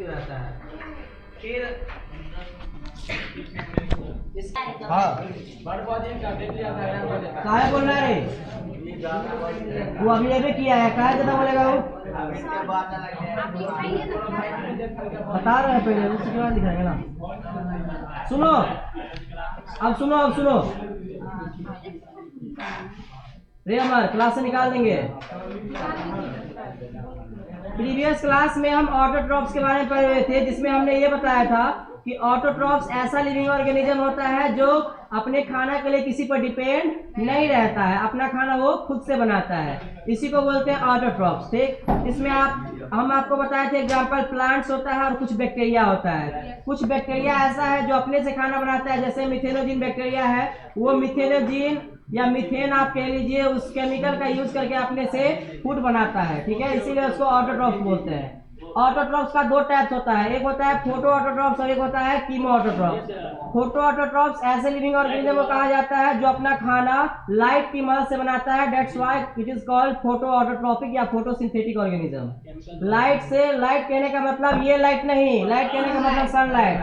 रहता है। फिर हाँ काहे बोल रहा है वो अभी किया है, काहे कितना बोलेगा वो बता रहे हैं पहले, उसके बाद दिखाएंगे ना। सुनो अब सुनो रे अमर, क्लास से निकाल देंगे। प्रीवियस क्लास में हम ऑटोट्रॉफ्स के बारे में पढ़े हुए थे, जिसमें हमने ये बताया था कि ऑटोट्रॉफ्स ऐसा लिविंग ऑर्गेनिज्म होता है जो अपने खाना के लिए किसी पर डिपेंड नहीं रहता है, अपना खाना वो खुद से बनाता है, इसी को बोलते हैं ऑटोट्रॉफ्स। ठीक, इसमें हम आपको बताए थे एग्जांपल प्लांट्स होता है और कुछ बैक्टीरिया होता है। कुछ बैक्टीरिया ऐसा है जो अपने से खाना बनाता है, जैसे मिथेनोजिन बैक्टीरिया है, वो मिथेनोजिन या मीथेन आप कह लीजिए, उस केमिकल का यूज करके अपने से फूड बनाता है। ठीक है, इसीलिए उसको ऑटोट्रॉफ्स बोलते हैं। ऑटोट्रॉफ्स का दो टाइप्स होता है, एक होता है फोटो ऑटोट्रॉफ्स और एक होता है कीमो ऑटोट्रॉफ्स। फोटो ऑटोट्रॉफ्स ऐसे लिविंग ऑर्गेनिज्म को कहा जाता है जो अपना खाना लाइट की मदद से बनाता है, that's why it is called photo autotrophic या फोटोसिंथेटिक ऑर्गेनिज्म। लाइट से, लाइट कहने का मतलब ये लाइट नहीं, लाइट कहने का मतलब सनलाइट।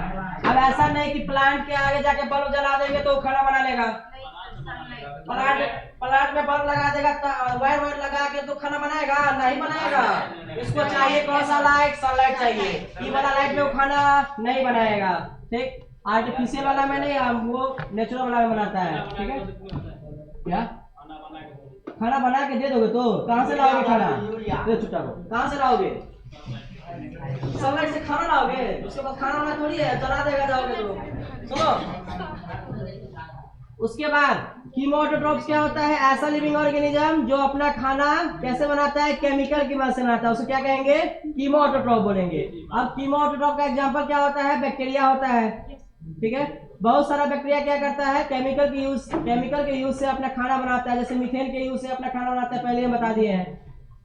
अब ऐसा नहीं कि प्लांट के आगे जाके बल्ब जला देंगे तो खाना बना लेगा, प्लांट में बल्ब लगा देगा, वायर लगा के तो खाना बनाएगा? नहीं बनाएगा। इसको चाहिए कौन सा लाइट? सनलाइट चाहिए। ये वाला लाइट में वो खाना नहीं बनाएगा। ठीक, आर्टिफिशियल वाला में नहीं, वो नेचुरल वाला में बनाता है। ठीक है, क्या खाना बना के दे दोगे तो कहाँ से लाओगे खाना? छुट्टा को कहाँ से लाओगे? सनलाइट से खाना लाओगे? उसके बाद खाना वाला थोड़ी है, जला देगा जाओगे तो। सुनो, उसके बाद कीमो ऑटोट्रॉफ्स क्या होता है? ऐसा लिविंग ऑर्गेनिज्म जो अपना खाना कैसे बनाता है? केमिकल की मदद से बनाता है, उसे क्या कहेंगे? कीमो ऑटोट्रॉफ बोलेंगे। अब कीमो ऑटोट्रॉफ का एग्जांपल क्या होता है? बैक्टीरिया होता है। ठीक है, बहुत सारा बैक्टीरिया क्या करता है? केमिकल के यूज से अपना खाना बनाता है, जैसे मीथेन के यूज से अपना खाना बनाता है, पहले हम बता दिए हैं।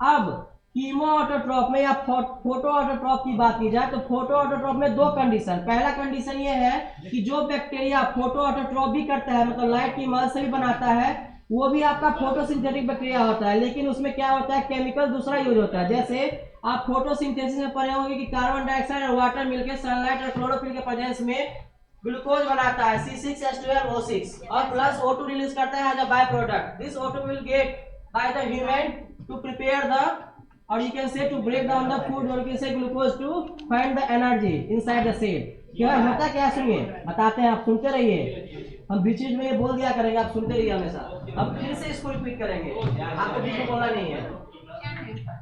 अब कीमो ऑटोट्रॉफ में या फोटो ऑटोट्रॉफ की बात की जाए तो फोटो ऑटोट्रॉफ में दो कंडीशन। पहला कंडीशन ये है कि जो बैक्टीरिया फोटो ऑटोट्रॉफ भी करता है, मतलब लाइट की मदद से भी बनाता है, वो भी आपका फोटोसिंथेटिक बैक्टीरिया होता है, लेकिन उसमें क्या होता है? केमिकल दूसरा यूज होता है। जैसे आप फोटोसिंथेसिस में पढ़े होंगे कि कार्बन डाइऑक्साइड और वाटर मिलकर सनलाइट और क्लोरोफिल के प्रेजेंस में ग्लूकोज बनाता है C6H12O6 और प्लस O2 रिलीज करता है as a by product. This O2 will get by the human to prepare the, or you can say to break down the food, or you can say glucose to find the energy inside the cell। क्या होता क्या? सुनिए, बताते हैं, आप सुनते रहिए। हम बीच में ये बोल दिया करेंगे, आप सुनते रहिए हमेशा। अब फिर से इसको रिपीट करेंगे, आपको बीच में बोलना नहीं है।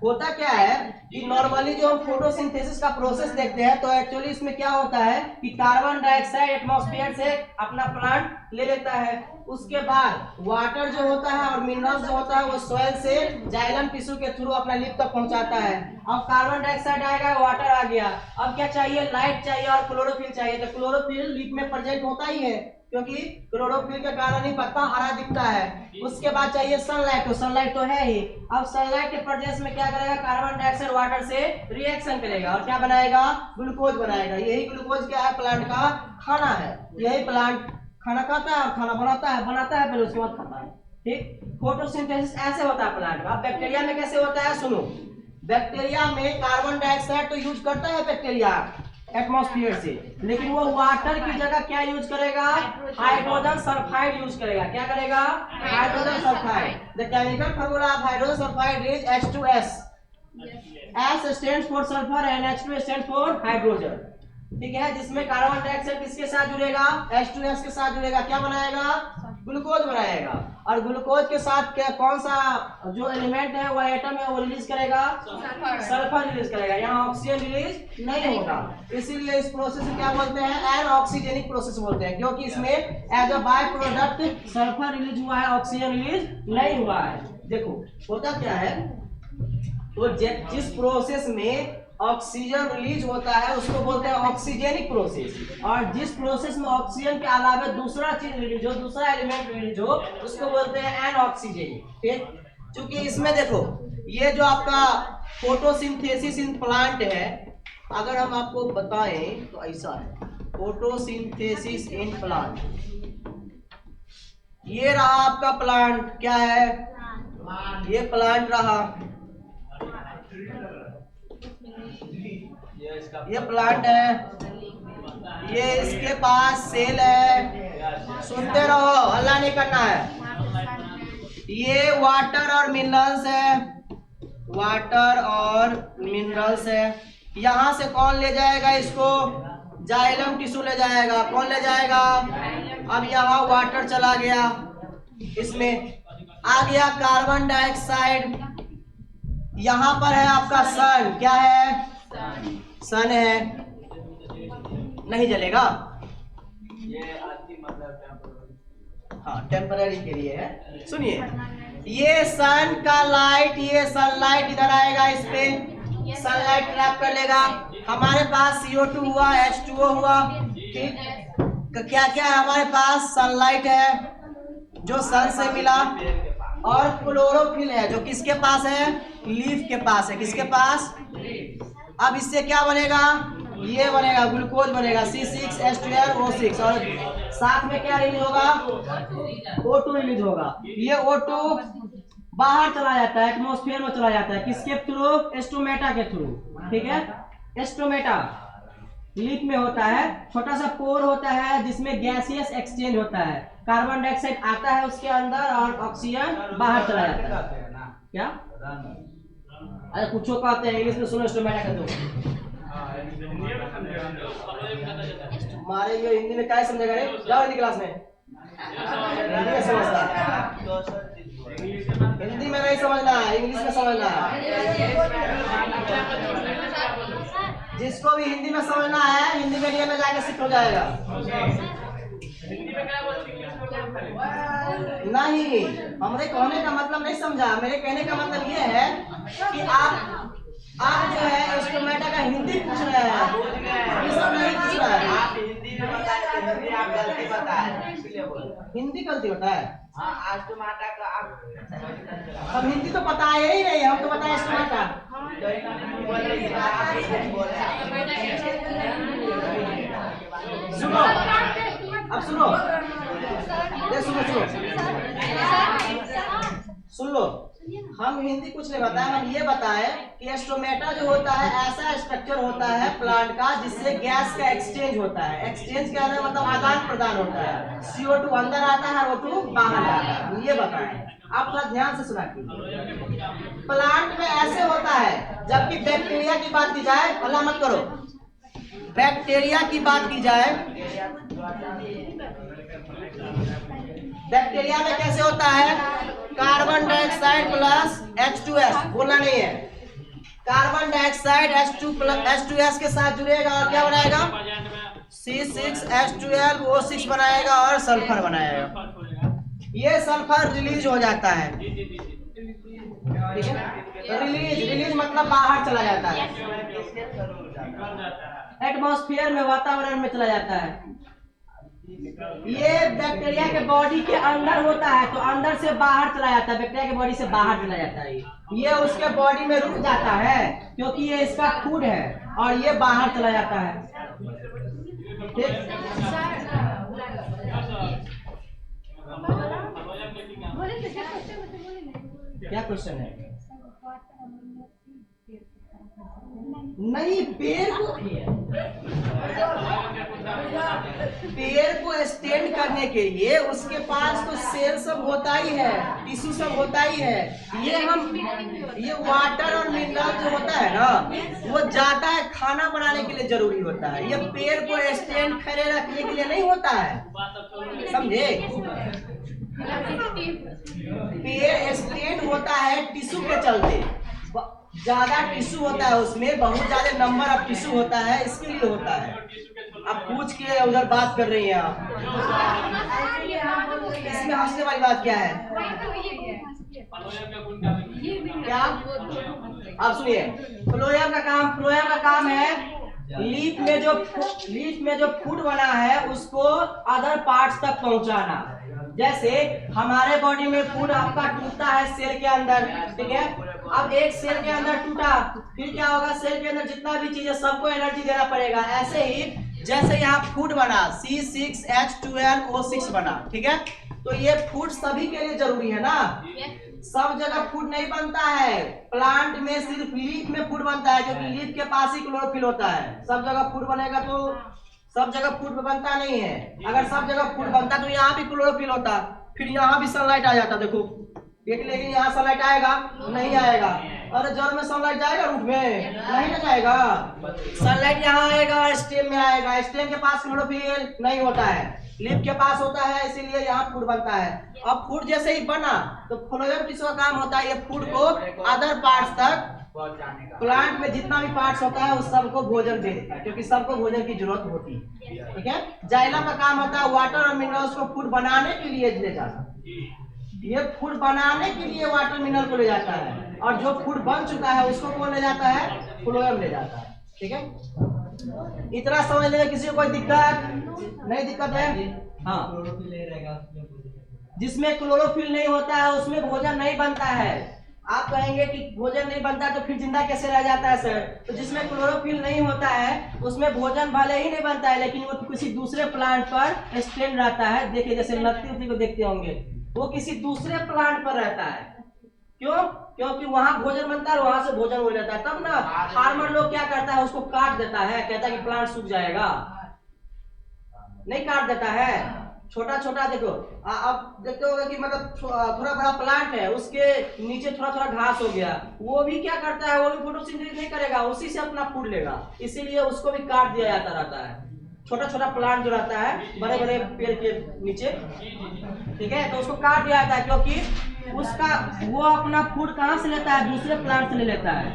होता क्या है कि नॉर्मली जो हम फोटोसिंथेसिस का प्रोसेस देखते हैं तो एक्चुअली इसमें क्या होता है कि कार्बन डाइऑक्साइड एटमॉस्फेयर से अपना प्लांट ले लेता है, उसके बाद वाटर जो होता है और मिनरल्स जो होता है वो सॉइल से जाइलम टिश्यू के थ्रू अपना लिप तक पहुंचाता है। अब कार्बन डाइऑक्साइड आएगा, वाटर आ गया, अब क्या चाहिए? लाइट चाहिए और क्लोरोफिल चाहिए। तो क्लोरोफिल लिप में प्रेजेंट होता ही है, क्योंकि क्लोरोफिल के कारण ही पत्ता हरा दिखता है। उसके बाद चाहिए सनलाइट, तो सनलाइट तो है ही। अब सनलाइट के प्रेजेंस में क्या करेगा? कार्बन डाइऑक्साइड वाटर से रिएक्शन करेगा और क्या बनाएगा? ग्लूकोज बनाएगा। यही ग्लूकोज क्या है? प्लांट का खाना है। यही प्लांट खाना खाता है और खाना बनाता है पहले, उसके बाद खाता है। ठीक, फोटोसिंथेसिस ऐसे होता है प्लांट का। अब बैक्टीरिया में कैसे होता है? सुनो, बैक्टीरिया में कार्बन डाइऑक्साइड तो यूज करता है बैक्टीरिया एटमॉस्फेयर से, लेकिन वो वाटर की जगह क्या यूज करेगा? हाइड्रोजन सल्फाइड यूज करेगा। क्या करेगा? Hydrogen sulphide. The chemical formula of hydrogen sulphide is H2S। S stands for sulphur and H2 stands for hydrogen. ठीक है, जिसमें कार्बन डाइऑक्साइड किसके साथ जुड़ेगा? H2S के साथ जुड़ेगा। क्या बनाएगा? ग्लूकोज बनाएगा। और ग्लूकोज के साथ क्या, कौन सा जो एलिमेंट है वो एटम है वो रिलीज करेगा? सल्फर रिलीज करेगा। यहाँ ऑक्सीजन रिलीज नहीं होगा, इसीलिए इस प्रोसेस को क्या बोलते हैं? एनऑक्सीजेनिक प्रोसेस बोलते हैं, क्योंकि इसमें as a by product sulphur release हुआ है, ऑक्सीजन रिलीज नहीं हुआ है। देखो होता क्या है, तो जिस प्रोसेस में ऑक्सीजन रिलीज होता है उसको बोलते हैं ऑक्सीजेनिक प्रोसेस, और जिस प्रोसेस में ऑक्सीजन के अलावा दूसरा चीज रिलीज हो, दूसरा एलिमेंट रिलीज हो, उसको बोलते हैं एनऑक्सीजेनिक। ठीक, क्योंकि इसमें देखो ये जो आपका फोटोसिंथेसिस इन प्लांट है, अगर हम आपको बताएं तो ऐसा है फोटोसिंथेसिस इन प्लांट। ये रहा आपका प्लांट, क्या है? ये प्लांट रहा, ये प्लांट है, ये इसके पास सेल है, सुनते रहो, हल्ला नहीं करना है। ये वाटर और मिनरल्स है, वाटर और मिनरल्स है। यहाँ से कौन ले जाएगा इसको? जाइलम टिश्यू ले जाएगा। कौन ले जाएगा? अब यहाँ वाटर चला गया, इसमें आ गया कार्बन डाइऑक्साइड। यहाँ पर है आपका सन, क्या है? सन है, नहीं जलेगा, हाँ टेम्पररी के लिए है। सुनिए, ये सन का लाइट, ये सनलाइट इधर आएगा, इस पे सनलाइट ट्रैप कर लेगा। हमारे पास CO2 हुआ, H2O हुआ, ठीक। क्या क्या है हमारे पास? सनलाइट है जो सन से मिला, और क्लोरोफिल है जो किसके पास है? लीफ के पास है। किसके पास? अब इससे क्या बनेगा? ये बनेगा, ग्लूकोज बनेगा, C6H12O6, और साथ में क्या रिलीज होगा? O2 रिलीज होगा। ये O2 बाहर चला जाता है, एटमॉस्फेयर में चला जाता है। किसके थ्रू? स्टोमेटा के थ्रू, ठीक है। स्टोमेटा लीफ में होता है, छोटा सा पोर होता है जिसमें गैसियस एक्सचेंज होता है। कार्बन डाइऑक्साइड आता है उसके अंदर और ऑक्सीजन बाहर चला जाता है। क्या? अरे कुछ कहते हैं इंग्लिश में, सुनो स्टोमेटा का तो मारेंगे। हिंदी में क्या समझेगा रे? जाओ हिंदी क्लास में, हिंदी में समझना, हिंदी में नहीं समझना, इंग्लिश में समझना। जिसको भी हिंदी में समझना है, हिंदी मीडियम में जाके सीख हो जाएगा। नहीं, हमारे कहने का मतलब नहीं समझा। मेरे कहने का मतलब ये है कि आप जो है स्टोमेटा का हिंदी पूछ रहे हैं, ये सब नहीं पूछ रहे हैं। आप हिंदी में बताए, हिंदी आप गलती बताए, इसलिए बोल। हिंदी गलती होता है? हाँ, आज टमाटा का आप हम हिंदी तो बताए ही नहीं, हम तो बताए स्टोमेटा। सुनो, अब सुनो, ये सुनो, सुन लो। हम हिंदी कुछ नहीं बताए, हम ये बताए कि स्टोमेटा जो होता है ऐसा स्ट्रक्चर होता है प्लांट का जिससे गैस का एक्सचेंज होता है। एक्सचेंज के अंदर मतलब आदान प्रदान होता है। CO2 अंदर आता है, O2 बाहर आता है, ये बताए। आप थोड़ा ध्यान से सुना कीजिए। प्लांट में ऐसे होता है, जबकि बैक्टीरिया की बात की जाए, हल्ला मत करो, बैक्टीरिया की बात की जाए, बैक्टीरिया में कैसे होता है? कार्बन डाइऑक्साइड प्लस H2S, बोलना नहीं है। कार्बन डाइऑक्साइड H2S के साथ जुड़ेगा और क्या बनाएगा? C6H12O6 बनाएगा और सल्फर बनाएगा। ये सल्फर रिलीज हो जाता है, ठीक है। रिलीज मतलब बाहर चला जाता है, एटमॉस्फेयर में, वातावरण में चला जाता है। ये बैक्टीरिया के बॉडी के अंदर होता है तो अंदर से बाहर चला जाता है, बैक्टीरिया के बॉडी से बाहर चला जाता है। ये उसके बॉडी में रुक जाता है क्योंकि ये इसका फूड है, और ये बाहर चला जाता है, ठीक। क्या क्वेश्चन है? नहीं, पेड़ को स्टैंड करने के लिए उसके पास तो सेल सब होता ही है, टिश्यू सब होता ही है। ये वाटर और मिनरल जो होता है ना, वो जाता है खाना बनाने के लिए जरूरी होता है। ये पेड़ को स्टैंड खड़े रखने के लिए नहीं होता है, समझे? पेड़ स्टैंड होता है टिश्यू के चलते, ज्यादा टिश्यू होता है उसमें, बहुत ज्यादा नंबर ऑफ टिश्यू होता है, इसके लिए होता है। अब पूछ के उधर बात कर रही हैं आप, इसमें हंसने वाली बात क्या है? क्या? अब सुनिए, फ्लोएम का काम है लीफ में जो फूड बना है उसको अदर पार्ट्स तक पहुंचाना। जैसे हमारे बॉडी में फूड आपका टूटता है सेल के अंदर, ठीक है। अब एक सेल के अंदर टूटा, फिर क्या होगा? सेल के अंदर जितना भी चीज है सबको एनर्जी देना पड़ेगा। ऐसे ही जैसे यहाँ फूड बना C6H12O6 बना, ठीक है। तो ये फूड सभी के लिए जरूरी है ना। सब जगह फूड नहीं बनता है, प्लांट में सिर्फ लीफ में फूड बनता है, क्योंकि लीफ के पास ही क्लोरोफिल होता है। सब जगह फूड बनेगा तो सब जगह फूड बनता नहीं है। अगर सब जगह फूड बनता तो यहाँ भी क्लोरोफिल होता, फिर यहाँ भी सनलाइट आ जाता। देखो देख, लेकिन यहाँ सनलाइट आएगा नहीं आएगा। अरे जड़ में सनलाइट जाएगा, रूट में नहीं ना जाएगा। सनलाइट यहाँ आएगा, स्टेम में आएगा। स्टेम के पास क्लोरोफिल नहीं होता है, लीफ के पास होता है, इसीलिए यहाँ फूड बनता है। अब फूड जैसे ही बना तो फ्लोएम टिश्यू का काम होता है ये फूड को अदर पार्ट्स तक, प्लांट में जितना भी पार्ट्स होता है उस सबको भोजन दे देता है, क्योंकि सबको भोजन की जरूरत होती है। ठीक है, जाइलम का काम होता है वाटर और मिनरल्स को फूड बनाने के लिए ले जाना। ये फूड बनाने के लिए वाटर मिनरल को ले जाता है, और जो फूड बन चुका है उसको कौन ले जाता है, फ्लोएम ले जाता है। ठीक है, इतना समझने में किसी को कोई दिक्कत नहीं? दिक्कत है? हाँ, जिसमें क्लोरोफिल नहीं होता है उसमें भोजन नहीं बनता है। आप कहेंगे कि भोजन नहीं बनता तो फिर जिंदा कैसे रह जाता है सर? तो जिसमें क्लोरोफिल नहीं होता है उसमें भोजन भले ही नहीं बनता है, लेकिन वो किसी दूसरे प्लांट पर स्टैंड रहता है। देखिए जैसे लत्ती को देखते होंगे, वो किसी दूसरे प्लांट पर रहता है। क्यों? क्योंकि वहां भोजन बनता है, वहां से भोजन हो जाता है। तब ना फार्मर लोग क्या करता है, उसको काट देता है, कहता है कि प्लांट सूख जाएगा। नहीं काट देता है, छोटा छोटा देखो। अब देखते होगा कि मतलब थोड़ा बड़ा प्लांट है, उसके नीचे थोड़ा थोड़ा घास हो गया, वो भी क्या करता है, वो भी फोटोसिंथेसिस नहीं करेगा, उसी से अपना फूड लेगा, इसीलिए उसको भी काट दिया जाता रहता है। छोटा छोटा प्लांट जो रहता है बड़े बड़े पेड़ के नीचे, ठीक है, तो उसको काट दिया जाता है, क्योंकि उसका वो अपना फूड कहाँ से लेता है, दूसरे प्लांट से ले लेता है।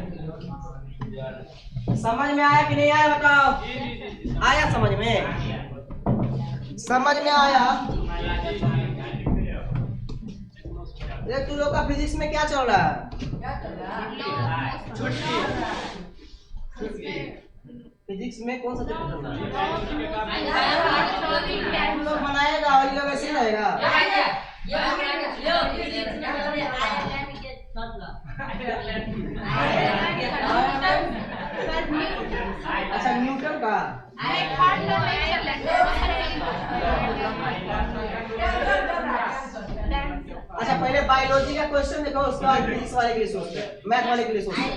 समझ में आया कि नहीं आया बताओ? आया समझ में? समझ में आया? ये तू लोग का फिजिक्स में क्या चल रहा है? फिजिक्स में कौन सा चैप्टर चल रहा है? तुम लोग बनाएगा और ये लोग ऐसे ही रहेगा। अच्छा, न्यूटन का। अच्छा, पहले बायोलॉजी का क्वेश्चन देखो, उसके बाद फिजिक्स वाले के लिए सोचते हैं, मैथ वाले के लिए सोचते हैं।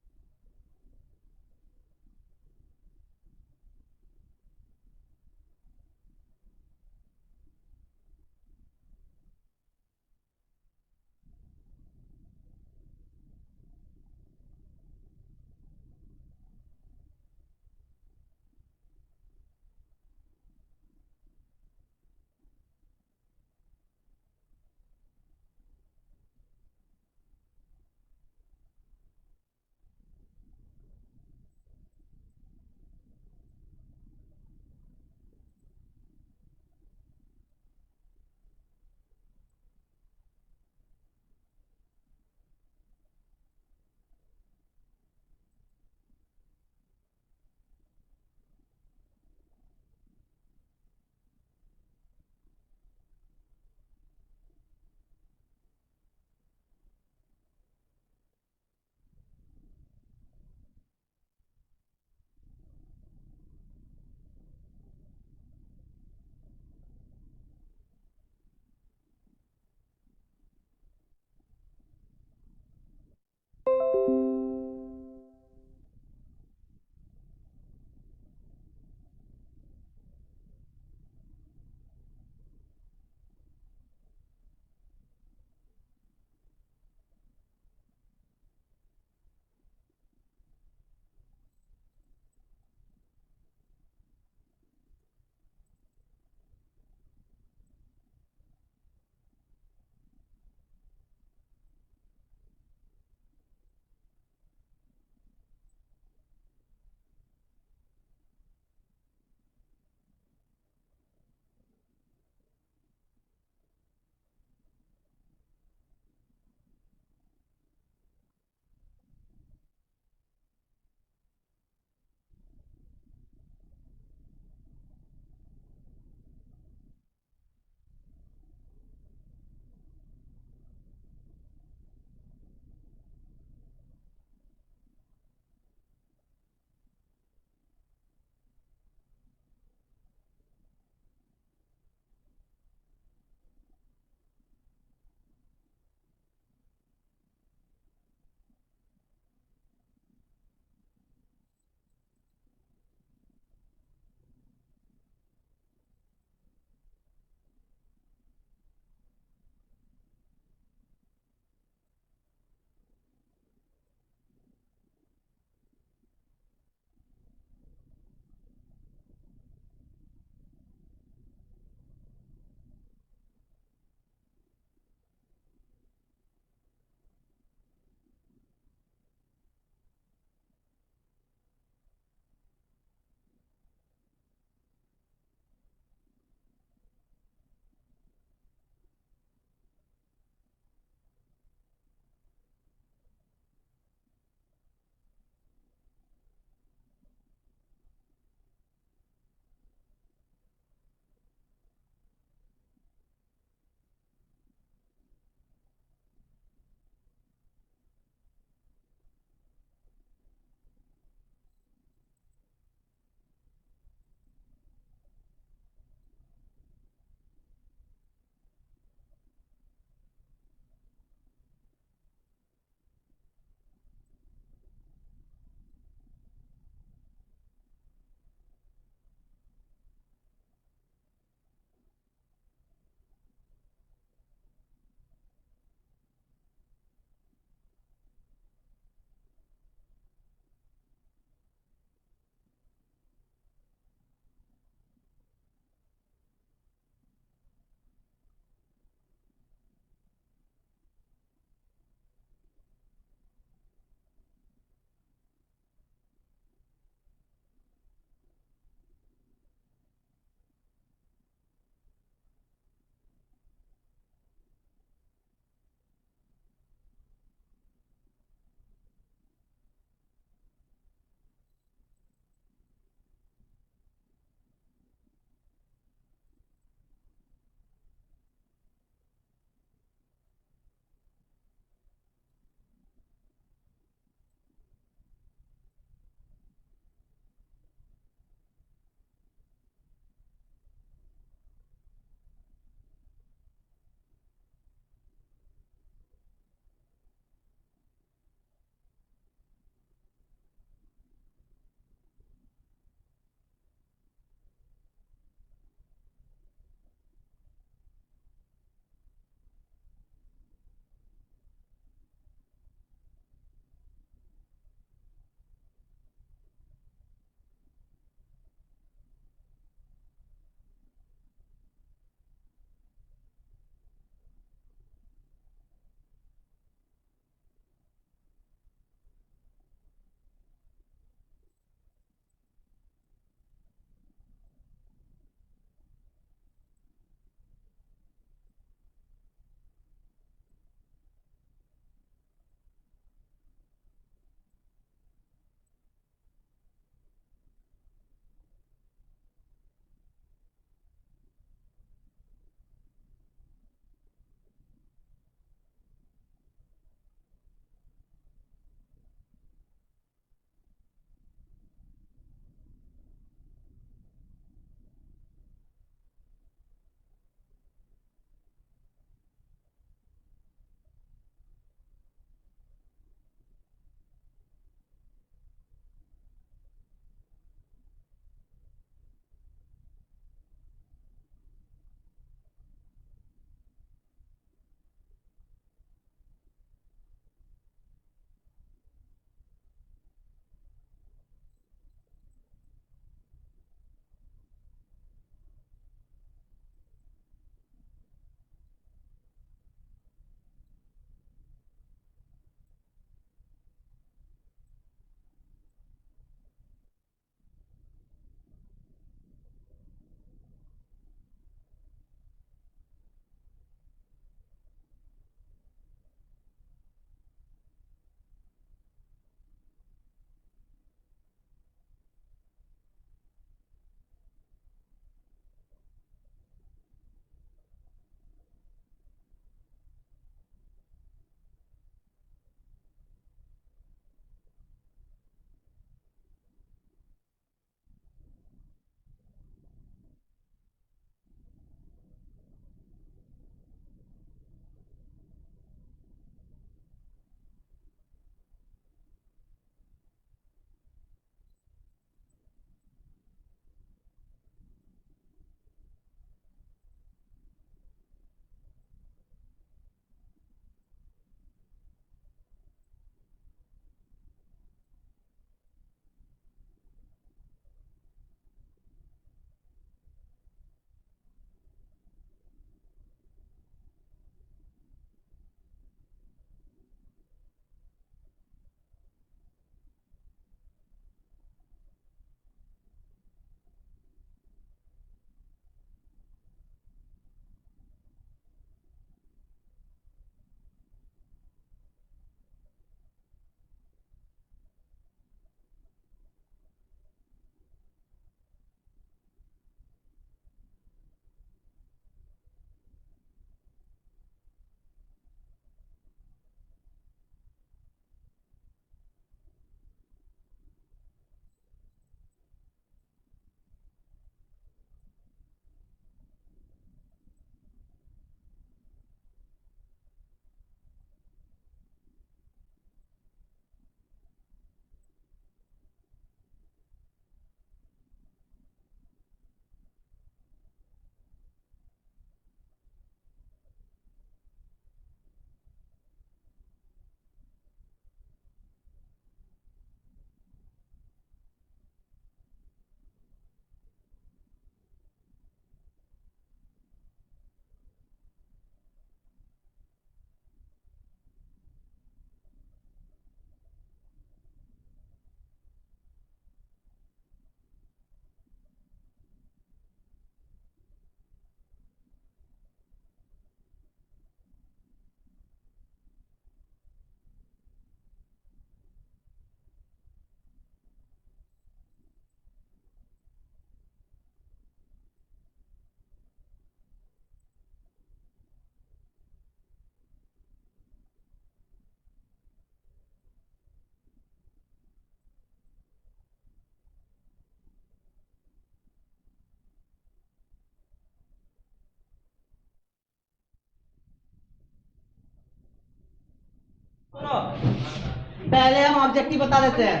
पहले हम ऑब्जेक्टिव बता देते हैं।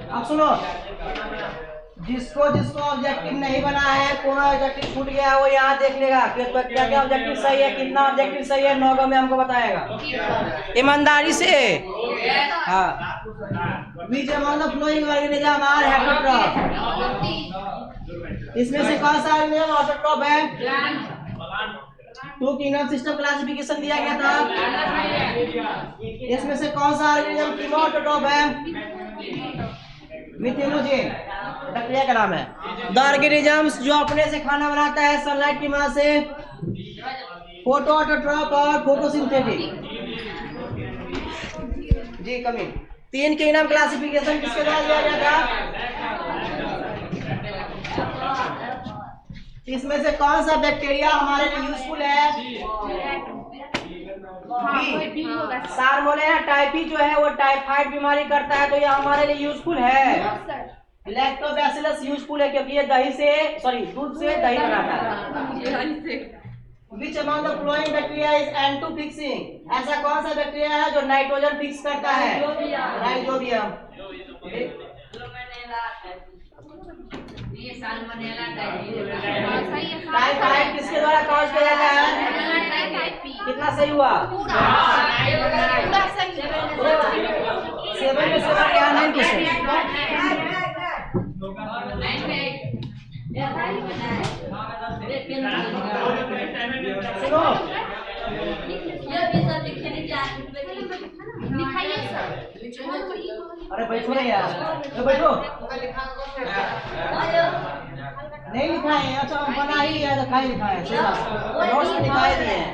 अब सुनो, जिसको ऑब्जेक्टिव नहीं बना है, कौन ऑब्जेक्टिव छूट गया है, वो यहाँ देख लेगा कि क्या क्या ऑब्जेक्टिव सही है, कितना ऑब्जेक्टिव सही है, 9 में हमको बताएगा ईमानदारी से। हाँ, बीच among the flowing organism are heterotroph। इसमें से कौन सा ऑर्गेनिज्म ऑटोट्रॉफ है? टू किंगडम सिस्टम क्लासिफिकेशन दिया गया था। इसमें से कौन सा ऑर्गेनिज्म कीमोटोट्रॉफ है? मिथियोलोजिन प्रक्रिया का नाम है। द ऑर्गेनिजम्स जो अपने से खाना बनाता है सनलाइट की मदद से, फोटोऑटोट्रॉफ और फोटोसिंथेटिक। जी कमी 3 किंगडम क्लासिफिकेशन किसके द्वारा दिया गया था? इसमें से कौन सा बैक्टीरिया हमारे लिए यूजफुल है? साल्मोनेला टाइफी जो है वो टाइफाइड बीमारी करता है, तो ये हमारे लिए यूजफुल है। लैक्टोबैसिलस यूजफुल है क्योंकि ये दूध से दही बनाता है। Which among the following bacteria is N2 fixing? ऐसा कौन सा बैक्टीरिया है जो नाइट्रोजन फिक्स करता है? राइजोबियम। टाइफाइड किसके द्वारा कॉज किया जाता है? कितना सही हुआ? 7 में 7 क्या 9%? सुनो, अरे बैठो ना यार, बैठो। नहीं लिखा है, अच्छा बना ही लिया तो खाई लिखा है, नोट्स में लिखा ही नहीं है।